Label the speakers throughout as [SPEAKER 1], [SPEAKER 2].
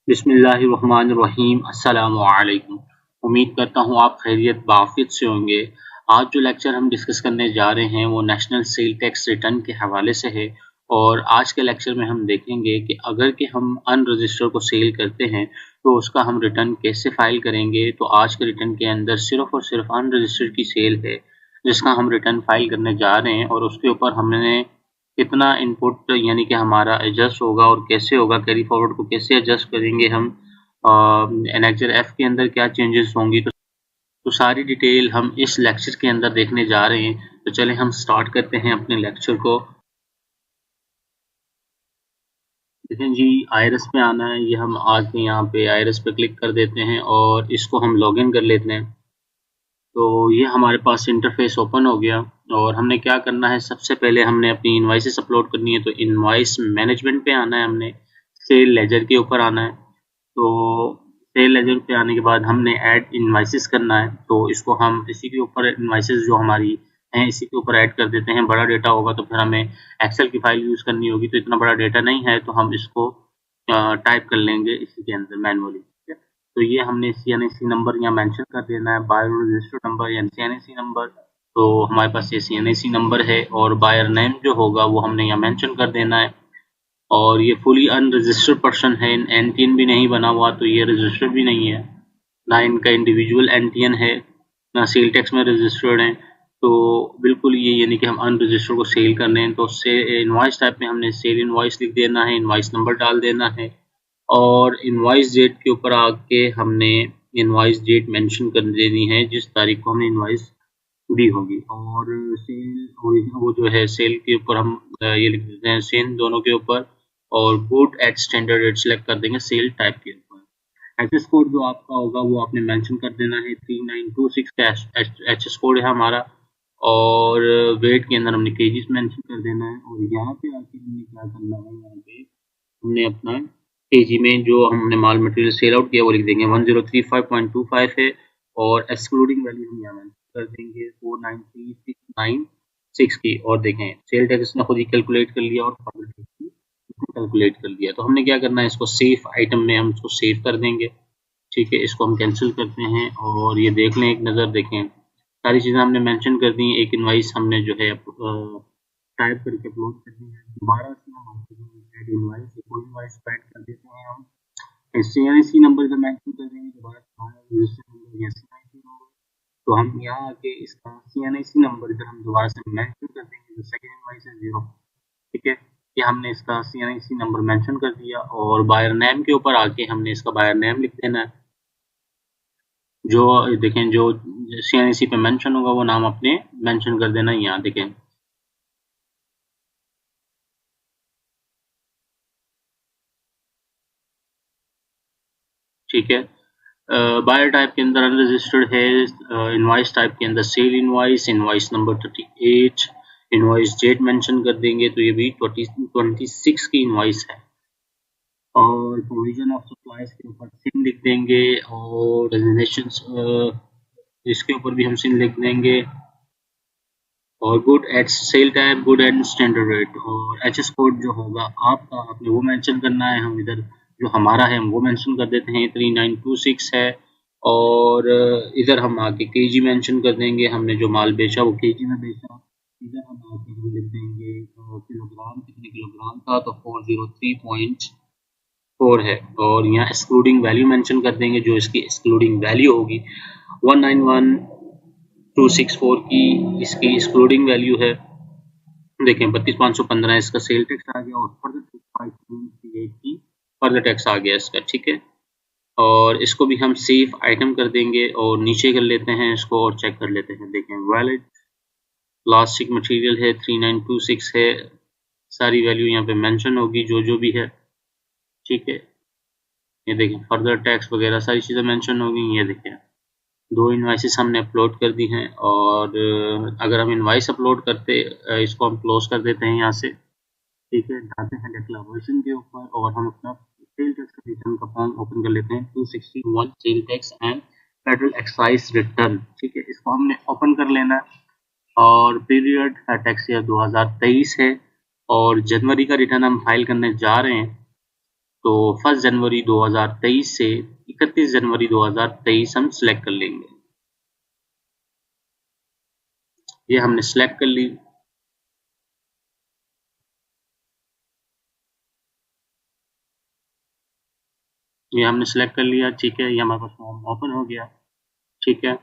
[SPEAKER 1] बिस्मिल्लाहिर्रहमानिर्रहीम। अस्सलामु अलैकुम। उम्मीद करता हूँ आप खैरियत बाफ़ियत से होंगे। आज जो लेक्चर हम डिस्कस करने जा रहे हैं वो नेशनल सेल टैक्स रिटर्न के हवाले से है और आज के लेक्चर में हम देखेंगे कि अगर कि हम अनरजिस्टर्ड को सेल करते हैं तो उसका हम रिटर्न कैसे फ़ाइल करेंगे। तो आज के रिटर्न के अंदर सिर्फ़ और सिर्फ़ अनरजिस्टर्ड की सेल है जिसका हम रिटर्न फ़ाइल करने जा रहे हैं और उसके ऊपर हमने कितना इनपुट यानी कि हमारा एडजस्ट होगा और कैसे होगा, कैरी फॉरवर्ड को कैसे एडजस्ट करेंगे हम, एनेक्सर एफ के अंदर क्या चेंजेस होंगी। तो सारी डिटेल हम इस लेक्चर के अंदर देखने जा रहे हैं। तो चलें हम स्टार्ट करते हैं अपने लेक्चर को। देखें जी, आईरस पे आना है। ये हम आके यहाँ पे आईरस पे क्लिक कर देते हैं और इसको हम लॉगिन कर लेते हैं। तो ये हमारे पास इंटरफेस ओपन हो गया और हमने क्या करना है, सबसे पहले हमने अपनी इनवाइसेस अपलोड करनी है। तो इनवाइस मैनेजमेंट पे आना है, हमने सेल लेजर के ऊपर आना है। तो सेल लेजर पे आने के बाद हमने ऐड इनवाइसेस करना है। तो इसको हम इसी के ऊपर इनवाइसेस जो हमारी हैं इसी के ऊपर ऐड कर देते हैं। बड़ा डेटा होगा तो फिर हमें एक्सेल की फाइल यूज़ करनी होगी, तो इतना बड़ा डेटा नहीं है तो हम इसको टाइप कर लेंगे इसी के अंदर मैनुअली। तो ये हमने सीएनएसी नंबर यहाँ मेंशन कर देना है, बायर रजिस्टर नंबर या सीएनएसी नंबर। तो हमारे पास ये सीएनएसी नंबर है और बायर नेम जो होगा वो हमने यहाँ मेंशन कर देना है। और ये फुली अनरजिस्टर्ड पर्सन है, एनटीएन भी नहीं बना हुआ तो ये रजिस्टर्ड भी नहीं है, ना इनका इंडिविजुअल एनटीएन है, ना सेल टैक्स में रजिस्टर्ड है। तो बिल्कुल ये यानी कि हम अनरजिस्टर्ड को सेल करने हैं। तो से इनवॉइस टाइप में हमने सेल इनवॉइस लिख देना है, इनवॉइस नंबर डाल देना है और इनवॉइस डेट के ऊपर आके हमने इनवॉइस डेट मेंशन कर देनी है जिस तारीख को हमने इनवॉइस दी होगी। और सेल वो जो है सेल के ऊपर हम ये लिख देते हैं सेल दोनों के ऊपर और good at standard rate select कर देंगे सेल टाइप के ऊपर। एचएस कोड जो आपका होगा वो आपने मेंशन कर देना है, 3926 का एचएस कोड है हमारा। और वेट के अंदर हमने केजीस मेंशन कर देना है और यहाँ पे आके हमने क्या करना है, यहाँ पे हमने अपना केजी में जो हमने माल मटेरियल सेल आउट किया वो लिख देंगे 1035.25 है और एक्सक्लूडिंग वैल्यू हम यहाँ कर देंगे 493,696 की। और देखें सेल टैक्स इसने खुद ही कैलकुलेट कर लिया और कैलकुलेट कर लिया। तो हमने क्या करना है, इसको सेफ आइटम में हम इसको सेव कर देंगे। ठीक है, इसको हम कैंसिल करते हैं और ये देख लें, एक नज़र देखें, सारी चीज़ें हमने मेंशन कर दी। एक इनवाइस हमने जो है टाइप करके अपलोड कर दी है। दोबारा से हम ऐड इनवाइस कोई इनवाइस ऐड कर देते हैं हम, सीएनसी नंबर इधर मेंशन कर देंगे, दोबारा रजिस्टर नंबर या सीएनसी नंबर। तो हम यहाँ आके इसका सीएनसी नंबर इधर हम दोबारा से मेंशन कर देंगे, जो सेकंड इनवाइस है 0। ठीक है, ये हमने इसका सीएनसी नंबर मेंशन कर दिया और बायर नेम के ऊपर आके हमने इसका बायर नेम लिख देना है। जो देखें जो सीएनसी पे मेंशन होगा वो नाम अपने मेंशन कर देना है। यहाँ देखें ठीक है। बायर टाइप के अंदर अनरजिस्टर्ड है, इनवॉइस टाइप के अंदर sale invoice, invoice number 38, invoice date mention कर देंगे तो ये भी 26 की इनवॉइस है। और प्रोविजन ऑफ सप्लाईज के ऊपर सिन लिख देंगे और डेजिग्नेशन इसके ऊपर भी हम सिन लिख देंगे। और good at sale type, good at standard rate और एचएस कोड जो होगा आपका आपने वो मेंशन करना है। हम इधर जो हमारा है हम वो मेंशन कर देते हैं, 3926 है। और इधर हम आके केजी मेंशन कर देंगे, हमने जो माल बेचा वो केजी में बेचा। इधर हम आके हम लिख देंगे किलोग्राम, कितने किलोग्राम था, तो 403.4 है। और यहाँ एक्सक्लूडिंग वैल्यू मेंशन कर देंगे, जो इसकी एक्सक्लूडिंग वैल्यू होगी 191,264 की इसकी एक्सक्लूडिंग वैल्यू है। देखें 32,515 इसका सेल टैक्स आ गया और फर्दर टैक्स आ गया इसका। ठीक है, और इसको भी हम सेफ आइटम कर देंगे और नीचे कर लेते हैं इसको और चेक कर लेते हैं। देखें वैलिड प्लास्टिक मटेरियल है, 3926 है, सारी वैल्यू यहाँ पे मेंशन होगी जो जो भी है। ठीक है, ये देखें फर्दर टैक्स वगैरह सारी चीज़ें मेंशन होगी। ये देखें दो इनवाइसेस हमने अपलोड कर दी हैं और अगर हम इनवाइस अपलोड करते इसको हम क्लोज कर देते हैं यहाँ से। ठीक है, जाते हैं डिक्लेरेशन के ऊपर और हम अपना सेल टैक्स रिटर्न का फॉर्म ओपन कर लेते हैं, 261 sale tax and federal excise return. ठीक है, इसको हमने ओपन कर लेना है और पीरियड टैक्स ईयर 2023 है और जनवरी का रिटर्न हम फाइल करने जा रहे हैं। तो 1 जनवरी 2023 से 31 जनवरी 2023 हम सिलेक्ट कर लेंगे। ये हमने सिलेक्ट कर ली। ये हमने सिलेक्ट कर लिया, ठीक है। ये हमारे पास फॉर्म ओपन हो गया, ठीक है।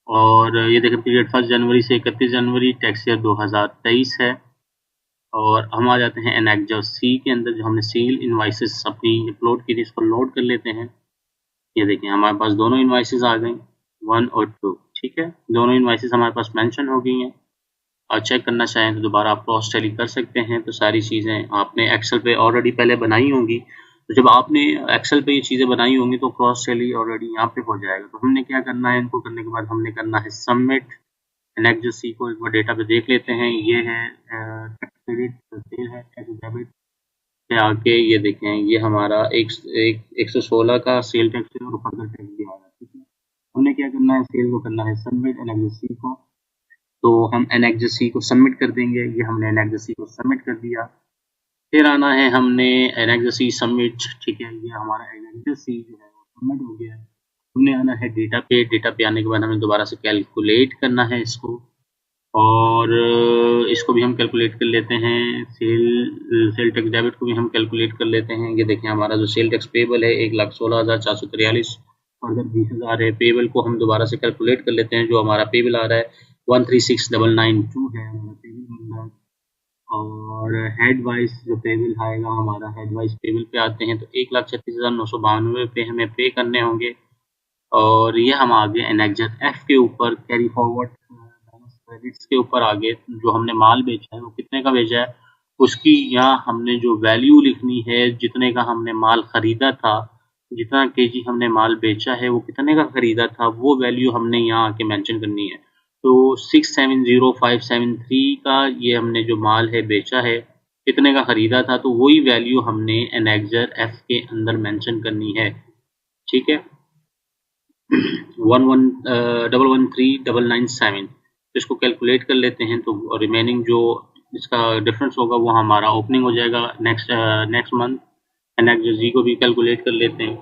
[SPEAKER 1] और ये देखें पीरियड 1 जनवरी से 31 जनवरी, टैक्स ईयर 2023 है। और हम आ जाते हैं एनेक्जर सी के अंदर, जो हमने सेल इनवाइसेस अपनी अपलोड की थी, इसको लोड कर लेते हैं। ये देखिए हमारे पास दोनों इनवाइसेस आ गई, 1 और 2, ठीक है। दोनों इनवाइसेस हमारे पास मेंशन हो गई हैं। और चेक करना चाहें तो दोबारा आप क्रॉस टैली कर सकते हैं। तो सारी चीज़ें आपने एक्सेल पे ऑलरेडी पहले बनाई होंगी, तो जब आपने एक्सेल पे ये चीज़ें बनाई होंगी तो क्रॉस टैली ऑलरेडी यहाँ पे हो जाएगा। तो हमने क्या करना है, इनको करने के बाद हमने करना है सबमिट। एनेक्जर सी को एक बार डेटा पे देख लेते हैं। ये है क्रेडिट सेल है, टैक्स डेबिट से आके ये देखें, ये हमारा 116 का सेल टैक्स है और फर्दर टैक्स भी आ रहा है, ठीक है। हमने क्या करना है, सेल को करना है सबमिट एनेक्जर सी को। तो हम एनेक्जर सी को सबमिट कर देंगे। ये हमने एनेक्जर सी को सबमिट कर दिया। फिर आना है हमने एनेक्जर सी सबमिट, ठीक है। ये हमारा एनेक्जर सी जो है वो सबमिट हो गया है। हमने आना है डेटा पे। डेटा पे आने के बाद हमें दोबारा से कैलकुलेट करना है इसको, और इसको भी हम कैलकुलेट कर लेते हैं। सेल टैक्स डेबिट को भी हम कैलकुलेट कर लेते हैं। ये देखें हमारा जो सेल टैक्स पेबल है 1,16,443 और 20,000 है। पेबल को हम दोबारा से कैलकुलेट कर लेते हैं। जो हमारा पेबल आ रहा है 136,992 है हमारा पेबल नंबर। और हेड वाइज जो पेबल आएगा हमारा, हेड वाइज पेबल पे आते हैं तो 1,36,992 पे हमें पे करने होंगे। और ये हम आगे एनेक्जर एफ के ऊपर कैरी फॉरवर्ड क्रेडिट्स के ऊपर आगे जो हमने माल बेचा है वो कितने का बेचा है उसकी यहाँ हमने जो वैल्यू लिखनी है, जितने का हमने माल खरीदा था, जितना केजी हमने माल बेचा है वो कितने का खरीदा था, वो वैल्यू हमने यहाँ आके मेंशन करनी है। तो 670573 का ये हमने जो माल है बेचा है, कितने का खरीदा था, तो वही वैल्यू हमने एनेक्जर एफ के अंदर मेंशन करनी है, ठीक है। 1113997 इसको कैलकुलेट कर लेते हैं। तो रिमेनिंग जो इसका डिफरेंस होगा वो हमारा ओपनिंग हो जाएगा नेक्स्ट मंथ। एनेक्जर जी को भी कैलकुलेट कर लेते हैं,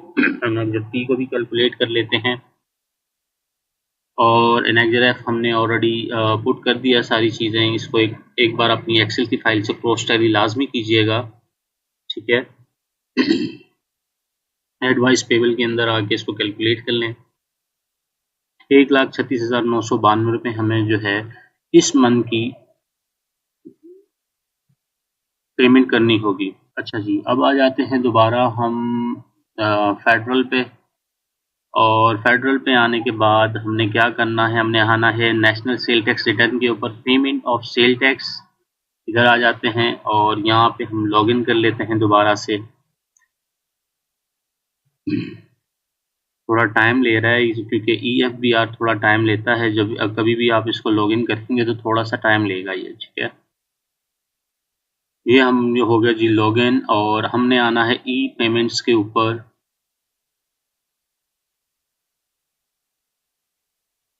[SPEAKER 1] एनेक्जर पी को भी कैलकुलेट कर लेते हैं। और एनेक्जर एफ हमने ऑलरेडी पुट कर दिया सारी चीज़ें। इसको एक बार अपनी एक्सेल की फाइल से क्रॉस टैली लाजमी कीजिएगा, ठीक है। एडवाइस पेबल के अंदर आके इसको कैलकुलेट कर लें। 1,36,992 रुपये हमें जो है इस मंथ की पेमेंट करनी होगी। अच्छा जी, अब आ जाते हैं दोबारा हम फेडरल पे। और फेडरल पे आने के बाद हमने क्या करना है, हमने आना है नेशनल सेल टैक्स रिटर्न के ऊपर, पेमेंट ऑफ सेल टैक्स। इधर आ जाते हैं और यहाँ पे हम लॉगिन कर लेते हैं दोबारा से। थोड़ा टाइम ले रहा है क्योंकि EFBR थोड़ा टाइम लेता है। जब कभी भी आप इसको लॉगिन करेंगे तो थोड़ा सा टाइम लेगा ये, ठीक है। ये हम हो गया जी लॉगिन। और हमने आना है ई पेमेंट्स के ऊपर।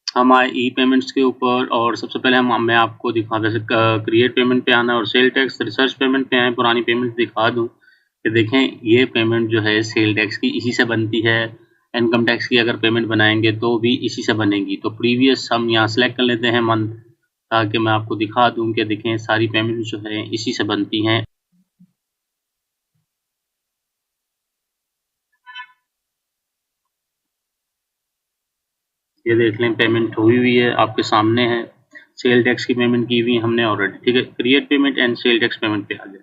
[SPEAKER 1] हम आए ई पेमेंट्स के ऊपर और सबसे पहले मैं आपको दिखा जैसे क्रिएट पेमेंट पे आना और सेल टैक्स रिसर्च पेमेंट पे आए। पुरानी पेमेंट दिखा दूं कि देखें ये पेमेंट जो है सेल टैक्स की इसी से बनती है। इनकम टैक्स की अगर पेमेंट बनाएंगे तो भी इसी से बनेगी। तो प्रीवियस हम यहाँ सेलेक्ट कर लेते हैं मंथ, ताकि मैं आपको दिखा दूं कि देखें सारी पेमेंट जो है इसी से बनती हैं। ये देख लें पेमेंट हुई है, आपके सामने है। सेल टैक्स की पेमेंट की हुई हमने ऑलरेडी, ठीक है। Create payment and sale tax payment पे आ गए,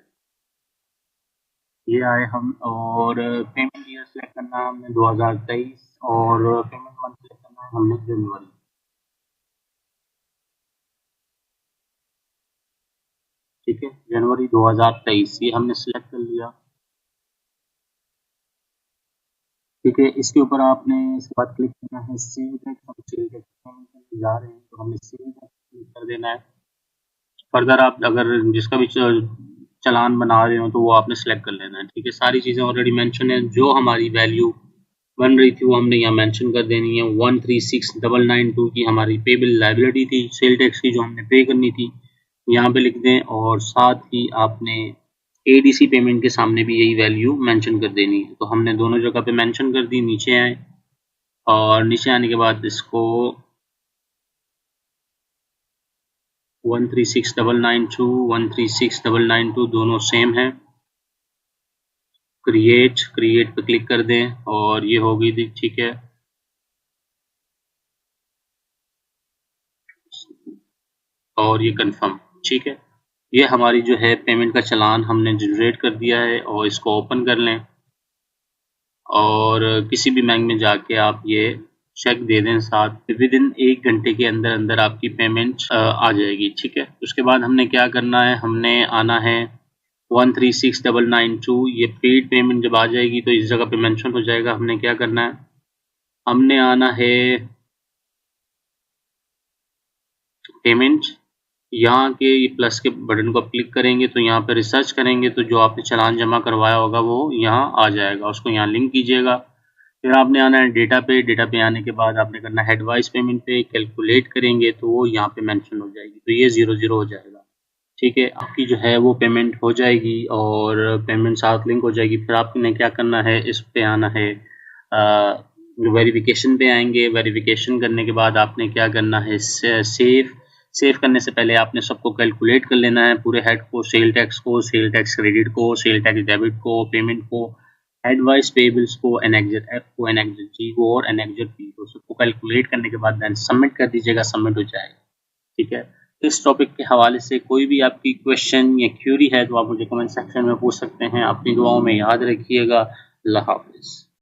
[SPEAKER 1] ये आए हम। और पेमेंट ईयर सेलेक्ट करना हमने 2023 और पेमेंट मंथ सेलेक्ट करना है हमने जनवरी, ठीक है। जनवरी 2023 ये हमने सिलेक्ट कर लिया, ठीक है। इसके ऊपर आपने इसके बाद क्लिक करना है सेल टैक्स। हम सेल टैक्स पेमेंट करने जा रहे हैं तो हमने सेल टैक्स क्लिक कर देना है। फर्दर आप अगर जिसका भी चालान बना रहे हो तो वो आपने सेलेक्ट कर लेना है, ठीक है। सारी चीज़ें ऑलरेडी मेंशन है। जो हमारी वैल्यू बन रही थी वो हमने यहाँ मेंशन कर देनी है। 136,992 की हमारी पेबल लायबिलिटी थी सेल टैक्स की, जो हमने पे करनी थी, यहाँ पे लिख दें। और साथ ही आपने ADC पेमेंट के सामने भी यही वैल्यू मेंशन कर देनी है। तो हमने दोनों जगह पे मेंशन कर दी। नीचे आए और नीचे आने के बाद इसको 136,992 136,992 दोनों सेम है। क्रिएट पे क्लिक कर दें और ये हो गई थी, ठीक है। और ये कंफर्म, ठीक है। ये हमारी जो है पेमेंट का चालान हमने जनरेट कर दिया है और इसको ओपन कर लें और किसी भी बैंक में जाके आप ये चेक दे दें साथ। विद इन 1 घंटे के अंदर अंदर आपकी पेमेंट आ जाएगी, ठीक है। उसके बाद हमने क्या करना है, हमने आना है 136,992। ये पेड पेमेंट जब आ जाएगी तो इस जगह पे मेंशन हो जाएगा। हमने क्या करना है, हमने आना है पेमेंट, यहाँ के प्लस के बटन को क्लिक करेंगे तो यहाँ पे रिसर्च करेंगे तो जो आपने चालान जमा करवाया होगा वो यहाँ आ जाएगा। उसको यहाँ लिंक कीजिएगा। फिर आपने आना है डेटा पे आने के बाद आपने करना है एडवाइस पेमेंट पे। कैलकुलेट करेंगे तो वो यहाँ पे मेंशन हो जाएगी, तो ये 00 हो जाएगा, ठीक है। आपकी जो है वो पेमेंट हो जाएगी और पेमेंट साथ लिंक हो जाएगी। फिर आपने क्या करना है, इस पे आना है वेरिफिकेशन पे आएंगे। वेरिफिकेशन करने के बाद आपने क्या करना है, सेव करने से पहले आपने सबको कैलकुलेट कर लेना है, पूरे हेड को, सेल टैक्स को, सेल टैक्स क्रेडिट को, सेल टैक्स डेबिट को, पेमेंट को, एडवाइस पेबल्स को, एनेक्जर एफ को, एनेक्जर जी को और एनेक्जर पी को। सबको कैलकुलेट करने के बाद देन सबमिट कर दीजिएगा, सबमिट हो जाएगा, ठीक है। इस टॉपिक के हवाले से कोई भी आपकी क्वेश्चन या क्यूरी है तो आप मुझे कमेंट सेक्शन में पूछ सकते हैं। अपनी दुआओं में याद रखिएगा। अल्लाह हाफिज़।